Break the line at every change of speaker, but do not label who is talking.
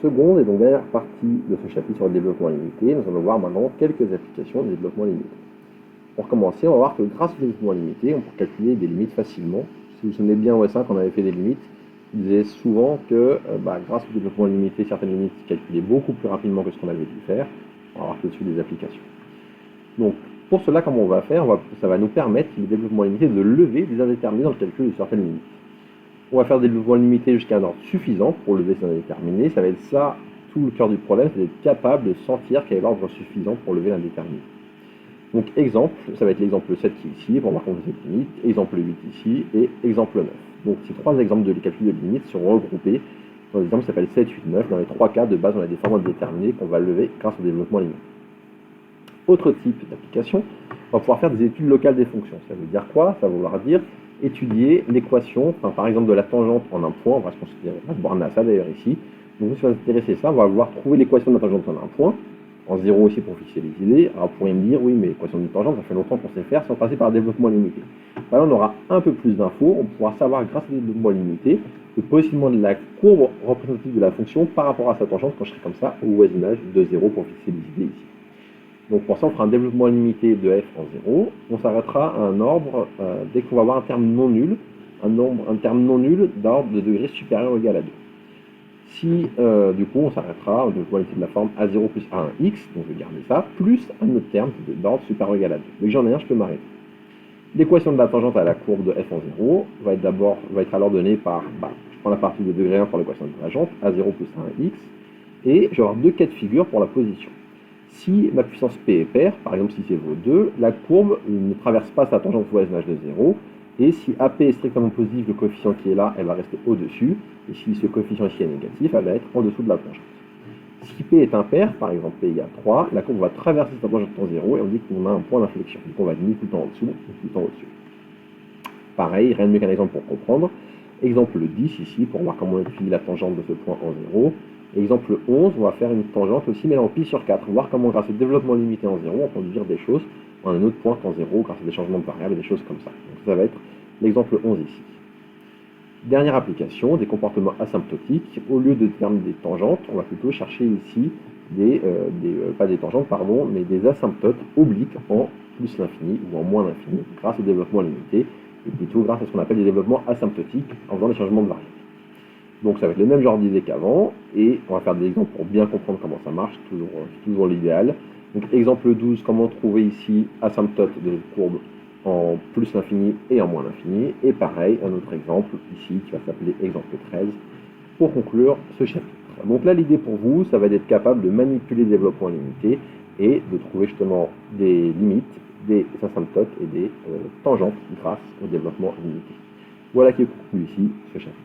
seconde et donc dernière partie de ce chapitre sur le développement limité, nous allons voir maintenant quelques applications de développement limité. Pour commencer, on va voir que grâce au développement limité, on peut calculer des limites facilement. Si vous vous souvenez bien, au S1, quand on avait fait des limites, il disait souvent que grâce au développement limité, certaines limites se calculaient beaucoup plus rapidement que ce qu'on avait dû faire. On va voir tout de suite des applications. Donc, pour cela, comment on va faire, ça va nous permettre, le développement limité, de lever des indéterminés dans le calcul de certaines limites. On va faire des développements limités jusqu'à un ordre suffisant pour lever ces indéterminés. Ça va être ça, tout le cœur du problème, c'est d'être capable de sentir quel est l'ordre suffisant pour lever l'indéterminé. Donc exemple, ça va être l'exemple 7 qui est ici, pour voir qu'on veut cette limite, exemple 8 ici, et exemple 9. Donc ces trois exemples de calcul de limite seront regroupés dans l'exemple qui s'appelle 7, 8, 9. Dans les trois cas, de base, on a des formes indéterminées qu'on va lever grâce au développement limité. Autre type d'application, on va pouvoir faire des études locales des fonctions. Ça veut dire quoi? Ça va vouloir dire étudier l'équation, par exemple de la tangente en un point, on va se borner à ça d'ailleurs ici. Donc si on va s'intéresser à ça, on va vouloir trouver l'équation de la tangente en un point, en 0 aussi pour fixer les idées. Alors vous pourriez me dire, oui mais l'équation d'une tangente, ça fait longtemps qu'on sait faire sans passer par le développement limité. Là on aura un peu plus d'infos, on pourra savoir grâce au développement limité le positionnement de la courbe représentative de la fonction par rapport à sa tangente quand je serai comme ça au voisinage de 0 pour fixer les idées ici. Donc pour ça, on fera un développement limité de f en 0. On s'arrêtera à un ordre dès qu'on va avoir un terme non nul, un terme non nul d'ordre de degré supérieur ou égal à 2. Si du coup on s'arrêtera au développement limité de la forme a0 plus a1x, donc je vais garder ça, plus un autre terme d'ordre supérieur ou égal à 2. Dès que j'en ai un, je peux m'arrêter. L'équation de la tangente à la courbe de f en 0 va être alors donnée par, je prends la partie de degré 1 pour l'équation de la tangente, a0 plus a1x, et je vais avoir deux cas de figure pour la position. Si ma puissance P est paire, par exemple si c'est vaut 2, la courbe ne traverse pas sa tangente voisinage de 0, et si AP est strictement positif, le coefficient qui est là, elle va rester au-dessus, et si ce coefficient ici est négatif, elle va être en dessous de la tangente. Si P est impair, par exemple P égale 3, la courbe va traverser sa tangente en 0, et on dit qu'on a un point d'inflexion, donc on va ni tout le temps en dessous, ni tout le temps au-dessus. Pareil, rien de mieux qu'un exemple pour comprendre. Exemple 10 ici, pour voir comment on étudie la tangente de ce point en 0. Exemple 11, on va faire une tangente aussi, mais là en pi sur 4. Voir comment, grâce au développement limité en 0, on peut dire des choses en un autre point qu'en 0, grâce à des changements de variables et des choses comme ça. Donc ça va être l'exemple 11 ici. Dernière application, des comportements asymptotiques. Au lieu de termes des tangentes, on va plutôt chercher ici pas des tangentes, pardon, mais des asymptotes obliques en plus l'infini ou en moins l'infini, grâce au développement limité, et plutôt grâce à ce qu'on appelle des développements asymptotiques en faisant des changements de variables. Donc ça va être le même genre d'idée qu'avant, et on va faire des exemples pour bien comprendre comment ça marche, toujours l'idéal. Donc exemple 12, comment trouver ici asymptote de courbe en plus l'infini et en moins l'infini, et pareil, un autre exemple ici qui va s'appeler exemple 13, pour conclure ce chapitre. Donc là l'idée pour vous, ça va être d'être capable de manipuler le développement limité, et de trouver justement des limites, des asymptotes et des tangentes grâce au développement limité. Voilà qui est conclu ici ce chapitre.